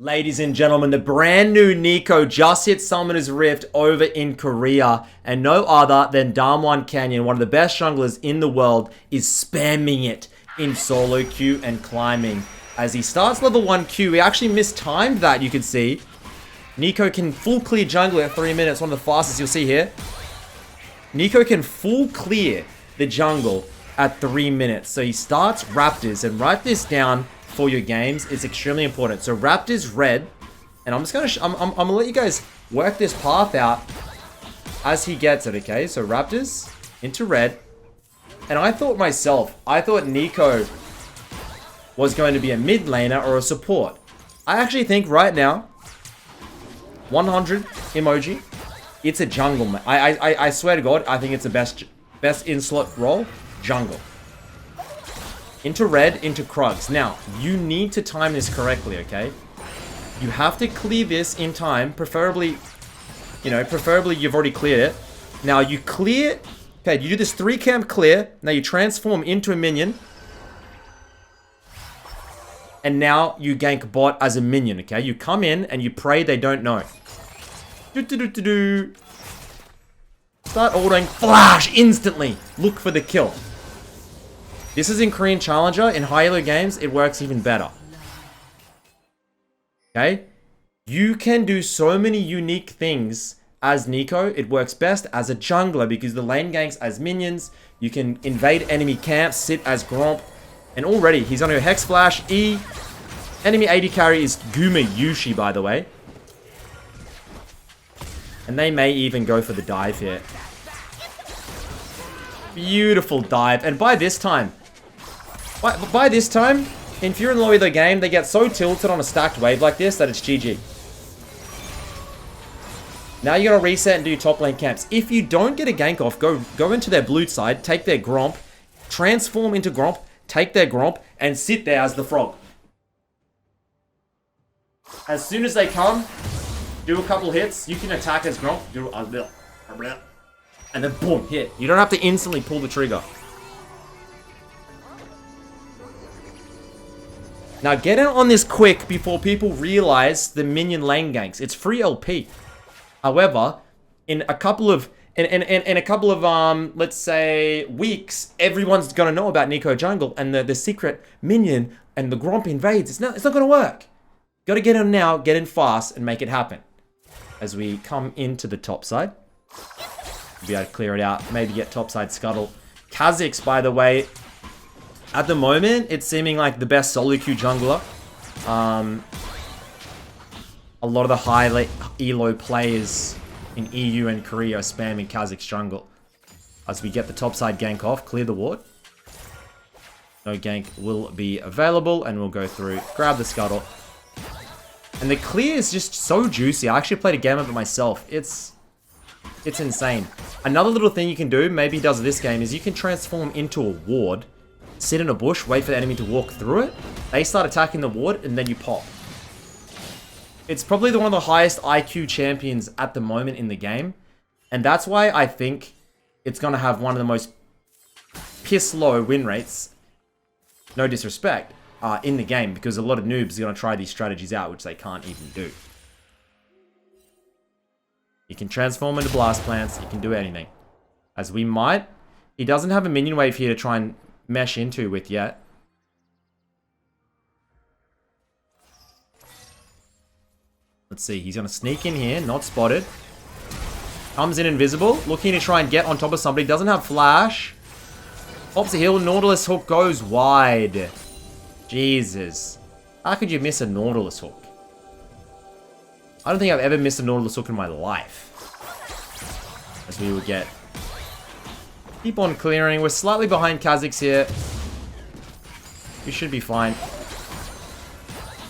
Ladies and gentlemen, the brand new Neeko just hit Summoner's Rift over in Korea, and no other than Damwon Canyon, one of the best junglers in the world, is spamming it in solo queue and climbing. As he starts level 1 queue, he actually mistimed that, you can see. Neeko can full clear jungle at 3 minutes, one of the fastest you'll see here. Neeko can full clear the jungle at 3 minutes. So he starts Raptors, and write this down for your games. It's extremely important. So Raptors red, and I'm just gonna I'm gonna let you guys work this path out as he gets it. Okay, so Raptors into red, and I thought Neeko was going to be a mid laner or a support. I actually think right now 100 emoji, it's a jungle. I swear to God, I think it's the best in slot role, jungle. Into red, into Krugs. Now, you need to time this correctly, okay? You have to clear this in time, preferably you've already cleared it. Now, you clear, okay, you do this 3 camp clear. Now, you transform into a minion. And now, you gank bot as a minion, okay? You come in and you pray they don't know. Start autoing, flash, instantly. Look for the kill. This is in Korean Challenger. In high elo games, it works even better. Okay? You can do so many unique things as Neeko. It works best as a jungler because the lane ganks as minions. You can invade enemy camps, sit as Gromp. And already, he's on a Hex Flash, E. Enemy AD carry is Guma Yushi, by the way. And they may even go for the dive here. Beautiful dive. And by this time, if you're in low elo game, they get so tilted on a stacked wave like this that it's GG. Now you're going to reset and do top lane camps. If you don't get a gank off, go into their blue side, take their Gromp, transform into Gromp, take their Gromp, and sit there as the frog. As soon as they come, do a couple hits, you can attack as Gromp, and then boom, hit. You don't have to instantly pull the trigger. Now get in on this quick before people realize the minion lane ganks. It's free LP. However, in a couple of let's say weeks, everyone's gonna know about Neeko jungle and the secret minion and the Gromp invades. It's not gonna work. Gotta get in now, get in fast, and make it happen. As we come into the top side, be able to clear it out. Maybe get top side scuttle. Kha'Zix, by the way. At the moment, it's seeming like the best solo queue jungler. A lot of the high elo players in EU and Korea are spamming Kha'Zix jungle. As we get the topside gank off, clear the ward. No gank will be available, and we'll go through, grab the scuttle. And the clear is just so juicy. I actually played a game of it myself. It's insane. Another little thing you can do, maybe he does this game, is you can transform into a ward. Sit in a bush, wait for the enemy to walk through it. They start attacking the ward, and then you pop. It's probably one of the highest IQ champions at the moment in the game. And that's why I think it's going to have one of the most piss low win rates, no disrespect, in the game. Because a lot of noobs are going to try these strategies out, which they can't even do. You can transform into blast plants, you can do anything. As we might. He doesn't have a minion wave here to try and mesh into with yet. Let's see, he's gonna sneak in here, not spotted. Comes in invisible, looking to try and get on top of somebody, doesn't have flash. Pops a heal, Nautilus hook goes wide. Jesus. How could you miss a Nautilus hook? I don't think I've ever missed a Nautilus hook in my life. As we would get. Keep on clearing. We're slightly behind Kha'Zix here. You should be fine.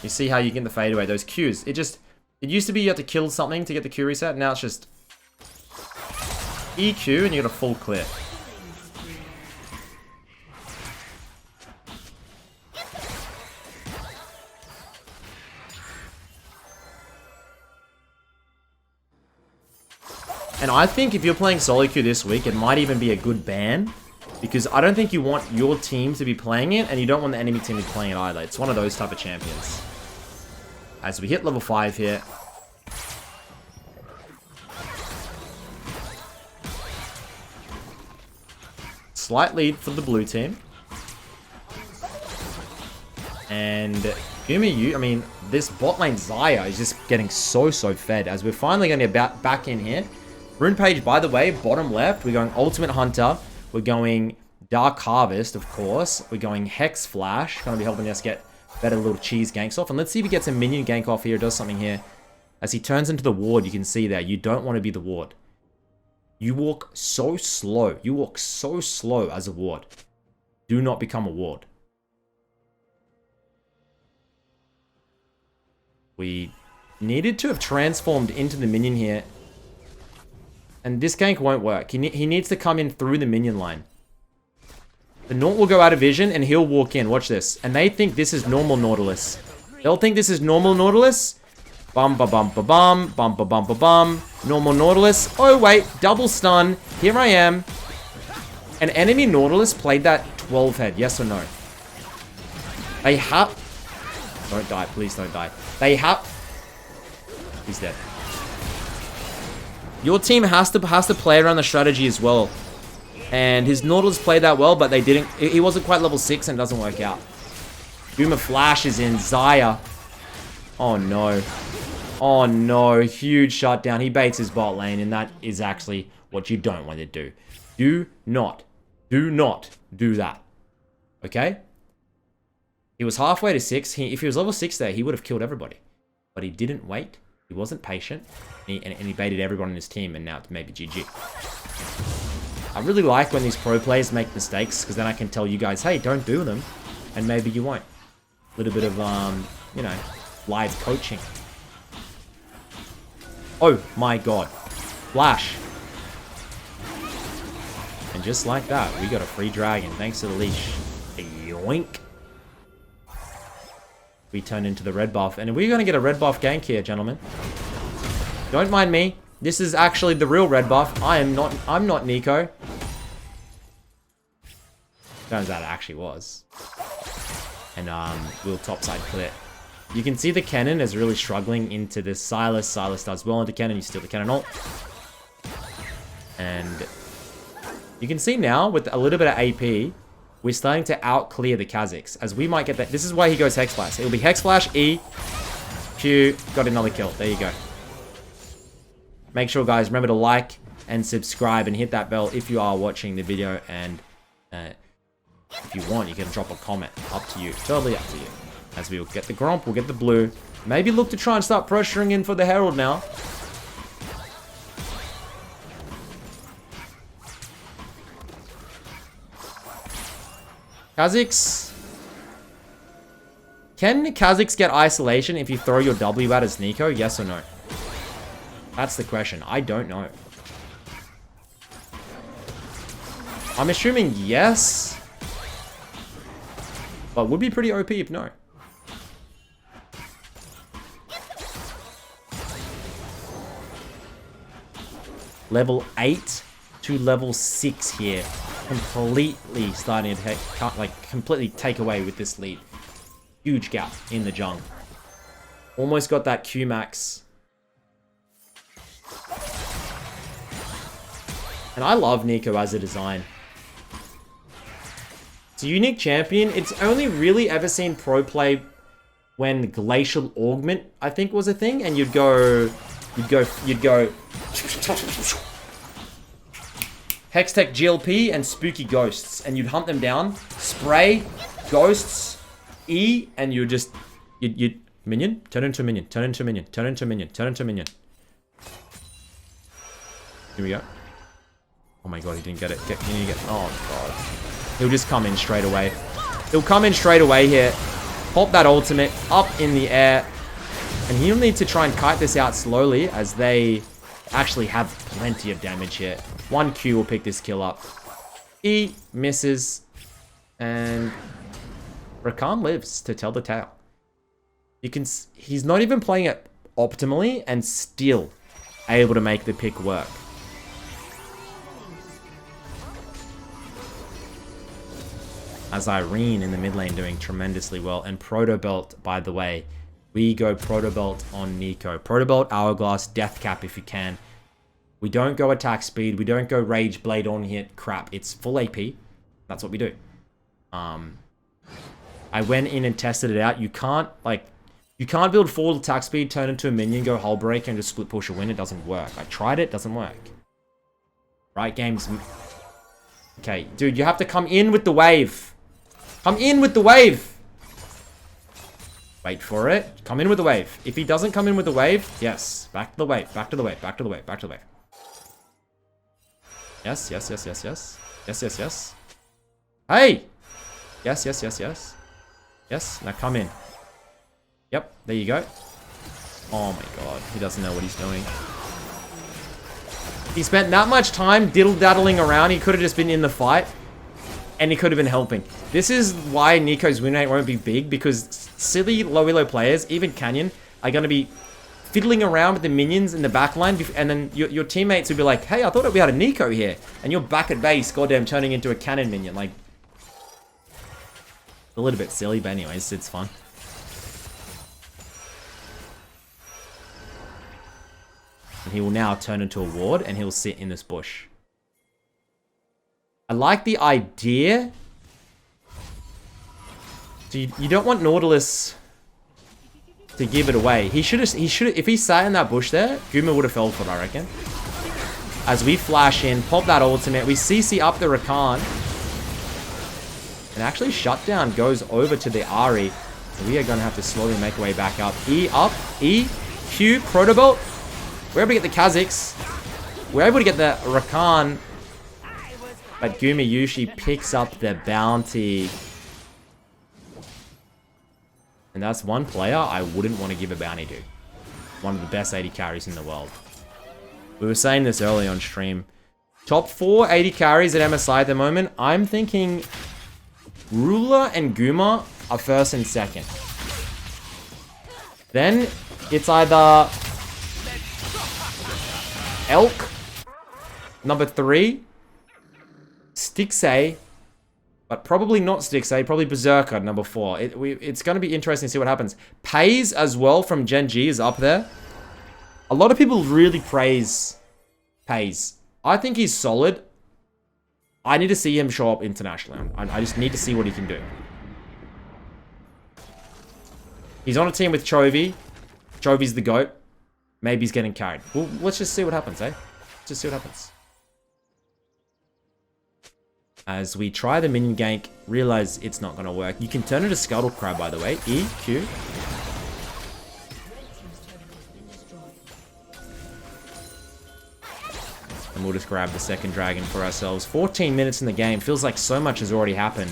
You see how you get the fadeaway. Those Qs. It used to be you had to kill something to get the Q reset. Now it's just EQ and you got a full clear. And I think if you're playing solo queue this week, it might even be a good ban. Because I don't think you want your team to be playing it, and you don't want the enemy team to be playing it either. It's one of those type of champions. as we hit level 5 here. Slight lead for the blue team. And Gumiyu, I mean, this bot lane Xayah is just getting so fed as we're finally going to get back in here. Rune page, by the way, bottom left, we're going Ultimate Hunter. We're going Dark Harvest, of course. We're going Hex Flash, going to be helping us get better little cheese ganks off. And let's see if he gets a minion gank off here, does something here. As he turns into the ward, you can see there, you don't want to be the ward. You walk so slow. You walk so slow as a ward. Do not become a ward. We needed to have transformed into the minion here. And this gank won't work. He needs to come in through the minion line. The Naut will go out of vision and he'll walk in. Watch this. And they think this is normal Nautilus. They'll think this is normal Nautilus. Bum ba bum ba bum. Bum ba bum ba bum. Normal Nautilus. Oh wait, double stun. Here I am. An enemy Nautilus played that 12 head. Yes or no? They have... Don't die. Please don't die. They have... He's dead. Your team has to play around the strategy as well. And his Nautilus played that well, but they didn't... He wasn't quite level 6 and it doesn't work out. Boomer Flash is in. Xayah. Oh no. Oh no. Huge shutdown. He baits his bot lane, and that is actually what you don't want to do. Do not do that. Okay? He was halfway to 6. If he was level 6 there, he would have killed everybody. But he didn't wait. He wasn't patient. And he baited everyone in his team, and now it's maybe GG. I really like when these pro players make mistakes, because then I can tell you guys, hey, don't do them. And maybe you won't. A little bit of, you know, live coaching. Oh my god. Flash. And just like that, we got a free dragon, thanks to the leash. Yoink. We turn into the red buff, and we're going to get a red buff gank here, gentlemen. Don't mind me. This is actually the real red buff. I'm not Neeko. Turns out it actually was. And we'll topside clear. You can see the cannon is really struggling into this Silas. Silas does well into cannon. You steal the cannon ult. And you can see now with a little bit of AP, we're starting to out-clear the Kazakhs, as we might get that. This is why he goes Hex Flash. It'll be Hex Flash, E, Q, got another kill. There you go. Make sure, guys, remember to like and subscribe and hit that bell if you are watching the video. And if you want, you can drop a comment. Up to you. Totally up to you. As we will get the Gromp, we'll get the blue. Maybe look to try and start pressuring in for the Herald now. Kazakhs. Can Kazakhs get isolation if you throw your W out as Neeko? Yes or no? That's the question. I don't know. I'm assuming yes. But would be pretty OP if no. Level 8 to level 6 here. Completely starting to completely take away with this lead. Huge gap in the jungle. Almost got that Q max. And I love Neeko as a design. It's a unique champion. It's only really ever seen pro play when Glacial Augment, I think, was a thing, and you'd go Hextech GLP and Spooky Ghosts, and you'd hunt them down, spray, ghosts, E, and you'd minion, turn into a minion, turn into a minion, turn into a minion, turn into a minion. Here we go. Oh my god, he didn't get it. Oh god. He'll just come in straight away. He'll come in straight away here. Pop that ultimate up in the air. And he'll need to try and kite this out slowly, as they actually have plenty of damage here. 1 Q will pick this kill up. E misses. And Rakam lives to tell the tale. He's not even playing it optimally and still able to make the pick work. As Irene in the mid lane doing tremendously well. And Proto Belt, by the way, We go Protobelt on Neeko. Protobelt, Hourglass, Death Cap if you can. We don't go attack speed. We don't go Rage Blade on hit crap. It's full AP. That's what we do. I went in and tested it out. You can't build full attack speed, turn into a minion, go Hull Breaker, and just split push a win. It doesn't work. I tried it. Doesn't work. Right, games. Okay, dude, you have to come in with the wave. Come in with the wave. Wait for it. Come in with the wave. If he doesn't come in with the wave, yes. Back to the wave. Back to the wave. Back to the wave. Back to the wave. Yes, yes, yes, yes, yes. Yes, yes, yes. Hey! Yes, yes, yes, yes. Yes, now come in. Yep, there you go. Oh my god, he doesn't know what he's doing. He spent that much time diddle-daddling around. He could have just been in the fight. And he could have been helping. This is why Neeko's win rate won't be big. Because silly low elo players, even Canyon, are going to be fiddling around with the minions in the backline. And then your teammates will be like, hey, I thought we had a Neeko here. And you're back at base, goddamn, turning into a cannon minion. Like, a little bit silly, but anyways, it's fun. And he will now turn into a ward, and he'll sit in this bush. I like the idea. So you don't want Nautilus to give it away. He should have, if he sat in that bush there, Guma would have fell for it, I reckon. As we flash in, pop that ultimate, we CC up the Rakan. And actually, Shutdown goes over to the Ahri. We are going to have to slowly make our way back up. E up, E, Q, Protobelt. We're able to get the Kha'Zix. We're able to get the Rakan. But Gumi Yushi picks up the bounty. And that's one player I wouldn't want to give a bounty to. One of the best 80 carries in the world. We were saying this early on stream. Top 4 80 carries at MSI at the moment. I'm thinking Ruler and Guma are first and second. Then it's either Elk, number 3, Stixay, but probably not Stixay, probably Berserker, number 4. It's going to be interesting to see what happens. Pays as well from Gen G is up there. A lot of people really praise Pays. I think he's solid. I need to see him show up internationally. I just need to see what he can do. He's on a team with Chovy. Chovy's the GOAT. Maybe he's getting carried. Well, let's just see what happens, eh? Just see what happens. As we try the minion gank, realize it's not going to work. You can turn it to Scuttle Crab, by the way. E, Q. And we'll just grab the second dragon for ourselves. 14 minutes in the game. Feels like so much has already happened.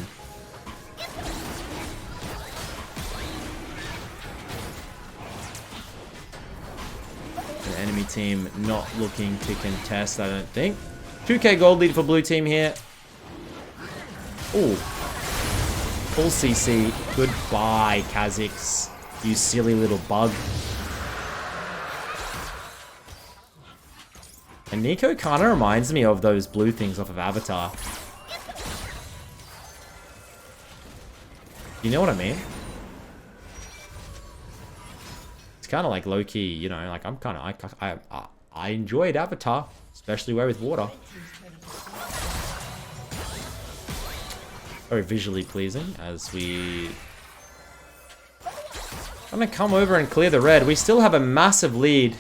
The enemy team not looking to contest, I don't think. 2k gold lead for blue team here. Ooh. Full CC. Goodbye, Kha'Zix. You silly little bug. And Neeko kind of reminds me of those blue things off of Avatar. You know what I mean? It's kind of like low-key, you know, like I'm kind of... I enjoyed Avatar, especially Way with Water. Very visually pleasing as we... I'm going to come over and clear the red. We still have a massive lead.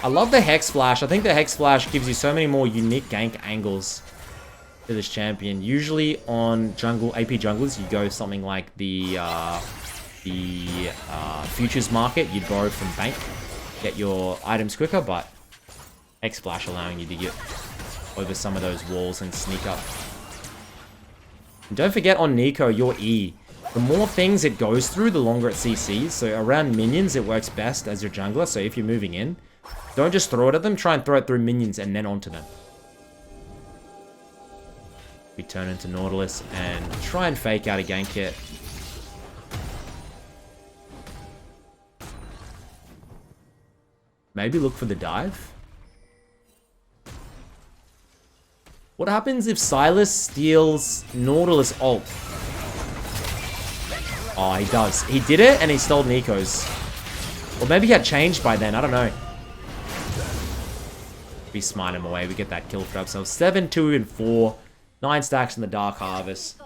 I love the Hex Flash. I think the Hex Flash gives you so many more unique gank angles to this champion. Usually on AP junglers, you go something like the futures market. You'd borrow from bank, get your items quicker, but Hex Flash allowing you to get over some of those walls and sneak up. And don't forget on Neeko, your E. The more things it goes through, the longer it CCs. So around minions, it works best as your jungler. So if you're moving in, don't just throw it at them. Try and throw it through minions and then onto them. We turn into Nautilus and try and fake out a gank hit. Maybe look for the dive. What happens if Silas steals Nautilus ult? Oh, he does. He did it, and he stole Neeko's. Or maybe he had changed by then. I don't know. We smite him away. We get that kill for ourselves. 7, 2, and 4. 9 stacks in the Dark Harvest.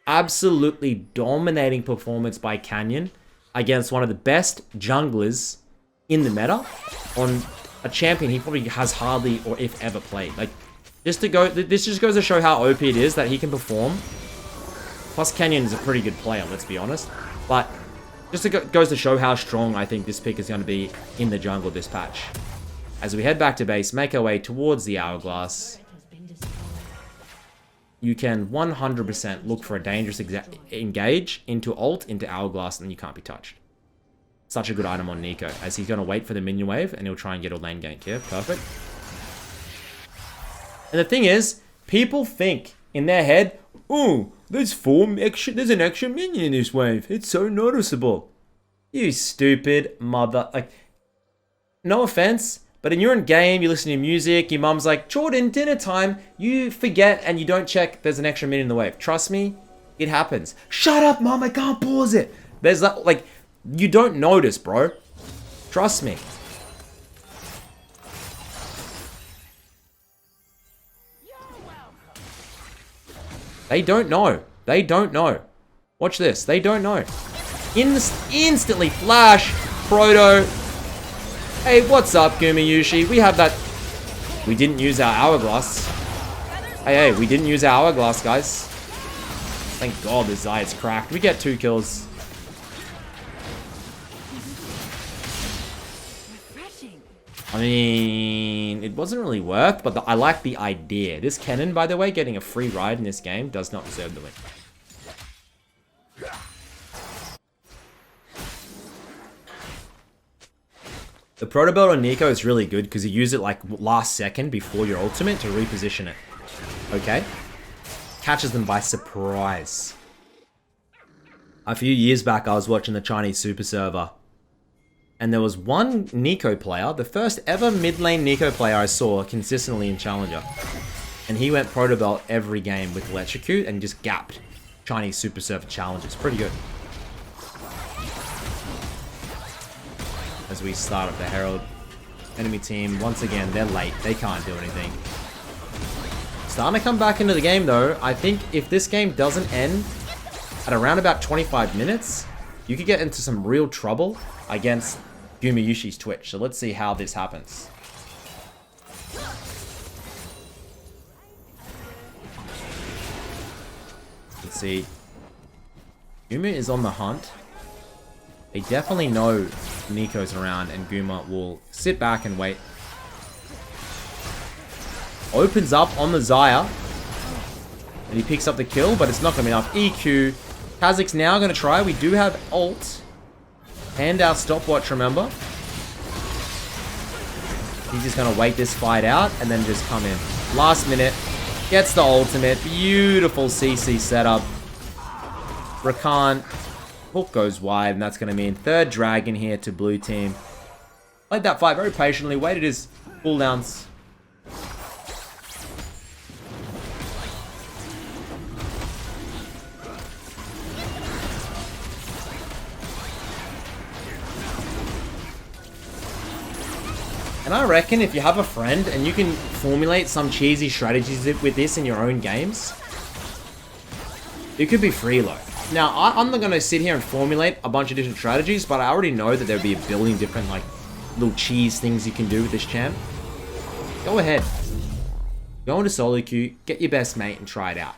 Absolutely dominating performance by Canyon against one of the best junglers in the meta on a champion he probably has hardly or if ever played. Like, this just goes to show how OP it is that he can perform. Plus, Canyon is a pretty good player, let's be honest. But just goes to show how strong I think this pick is going to be in the jungle this patch. As we head back to base, make our way towards the Hourglass. You can 100% look for a dangerous engage into ult, into Hourglass, and you can't be touched. Such a good item on Neeko, as he's going to wait for the minion wave, and he'll try and get a lane gank here. Perfect. And the thing is, people think in their head, oh, there's an extra minion in this wave. It's so noticeable. You stupid mother. Like, no offense, but in your own game, you listen to music, your mum's like, Jordan, dinner time. You forget and you don't check there's an extra minion in the wave. Trust me, it happens. Shut up, mum, I can't pause it. There's that, like, you don't notice, bro. Trust me. They don't know. They don't know. Watch this. They don't know. Instantly flash. Proto. Hey, what's up, Gumayushi? We have that. We didn't use our Hourglass. Hey, we didn't use our Hourglass, guys. Thank God the Zayat's cracked. We get 2 kills. I mean, it wasn't really worth, but I like the idea. This Kennen, by the way, getting a free ride in this game does not deserve the win. The Proto Build on Neeko is really good because you use it like last second before your ultimate to reposition it. Okay? Catches them by surprise. A few years back, I was watching the Chinese Super Server. And there was one Neeko player, the first ever mid lane Neeko player I saw consistently in Challenger. And he went Proto Belt every game with Electrocute and just gapped Chinese Super Server challenges. Pretty good. As we start up the Herald. Enemy team, once again, they're late. They can't do anything. Starting to come back into the game though. I think if this game doesn't end at around about 25 minutes, you could get into some real trouble against Gumayushi's Twitch. So let's see how this happens. Let's see. Guma is on the hunt. They definitely know Neeko's around and Guma will sit back and wait. Opens up on the Xayah. And he picks up the kill, but it's not going to be enough. EQ. Kha'Zix's now going to try. We do have ult. And our stopwatch, remember? He's just going to wait this fight out and then just come in. Last minute. Gets the ultimate. Beautiful CC setup. Rakan. Hook goes wide, and that's going to mean third dragon here to blue team. Played that fight very patiently. Waited his cooldowns. And I reckon if you have a friend and you can formulate some cheesy strategies with this in your own games, it could be free low. Now, I'm not going to sit here and formulate a bunch of different strategies, but I already know that there'll be a billion different, like, little cheese things you can do with this champ. Go ahead. Go into solo queue, get your best mate, and try it out.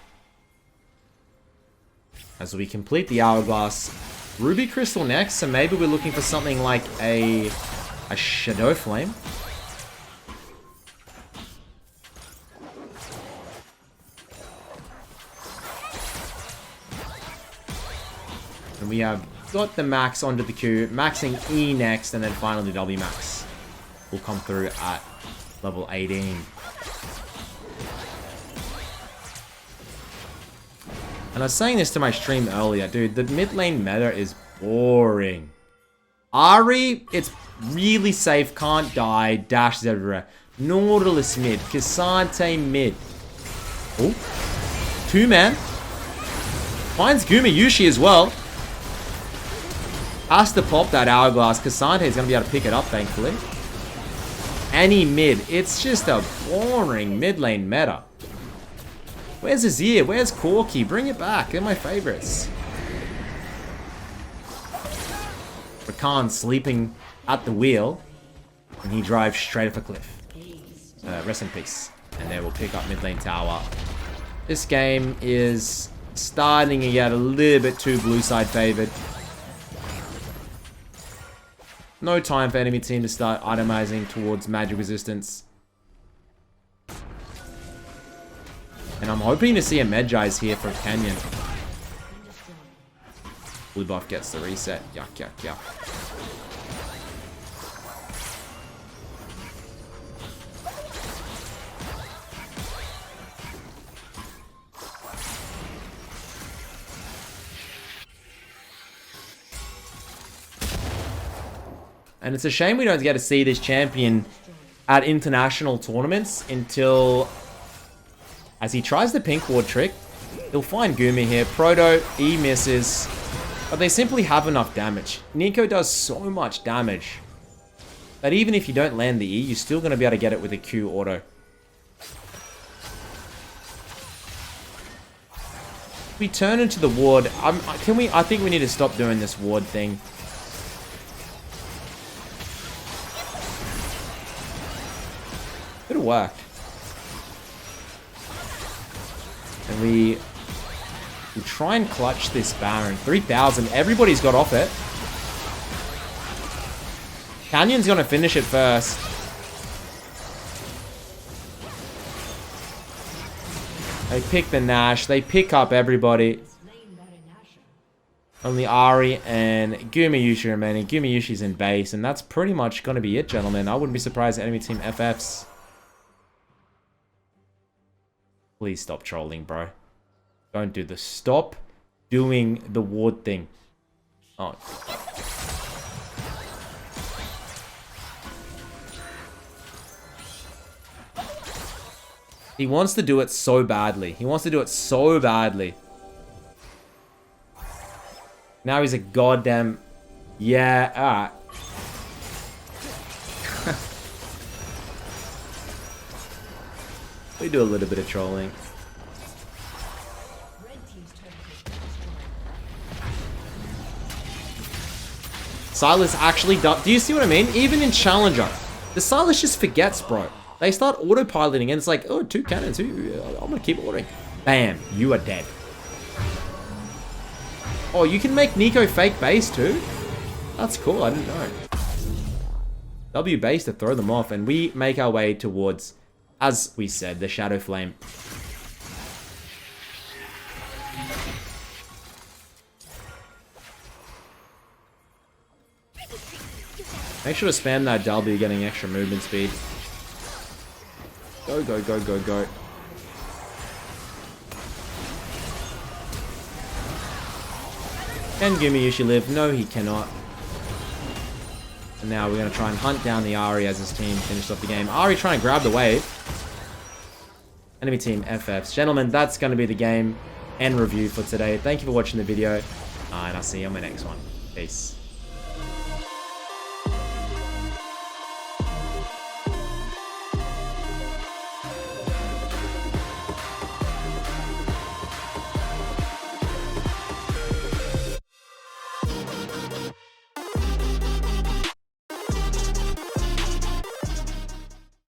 As we complete the Hourglass. Ruby Crystal next, so maybe we're looking for something like a Shadow Flame. And we have got the max onto the Q, maxing E next, and then finally W max will come through at level 18. And I was saying this to my stream earlier, dude, the mid lane meta is boring. Ahri, it's really safe, can't die, dashes everywhere. Nautilus mid, Cassante mid. Oh, 2-man. Finds Gumayushi as well. Has to pop that Hourglass. Cassandra is going to be able to pick it up, thankfully. Any mid. It's just a boring mid lane meta. Where's Azir? Where's Corki? Bring it back. They're my favorites. Rakan sleeping at the wheel. And he drives straight off a cliff. Rest in peace. And they will pick up mid lane tower. This game is starting to get a little bit too blue side favored. No time for enemy team to start itemizing towards magic resistance. And I'm hoping to see a Medjai's here for Canyon. Blue buff gets the reset. Yuck, yuck, yuck. And it's a shame we don't get to see this champion at international tournaments until... As he tries the pink ward trick, he'll find Gumi here. Proto, E misses. But they simply have enough damage. Neeko does so much damage that even if you don't land the E, you're still going to be able to get it with a Q auto. We turn into the ward. I think we need to stop doing this ward thing. Could have worked. And we try and clutch this Baron. 3,000. Everybody's got off it. Canyon's going to finish it first. They pick the Nash. They pick up everybody. Only Ahri and Gumayushi remaining. Gumayushi's in base. And that's pretty much going to be it, gentlemen. I wouldn't be surprised if enemy team FFs. Please stop trolling, bro. Don't do this. Stop doing the ward thing. Oh. He wants to do it so badly. He wants to do it so badly. Now he's a goddamn... Yeah, alright. We do a little bit of trolling. Silas actually does... Do you see what I mean? Even in Challenger, the Silas just forgets, bro. They start autopiloting and it's like, oh, 2 cannons. I'm going to keep ordering. Bam. You are dead. Oh, you can make Neeko fake base too? That's cool. I didn't know. W base to throw them off. And we make our way towards... As we said, the Shadow Flame. Make sure to spam that W, getting extra movement speed. Go, go, go, go, go. Can Gumayushi live? No, he cannot. And now we're going to try and hunt down the Ahri as his team finished off the game. Ahri trying to grab the wave. Enemy team FFs. Gentlemen, that's going to be the game and review for today. Thank you for watching the video. And I'll see you on my next one. Peace.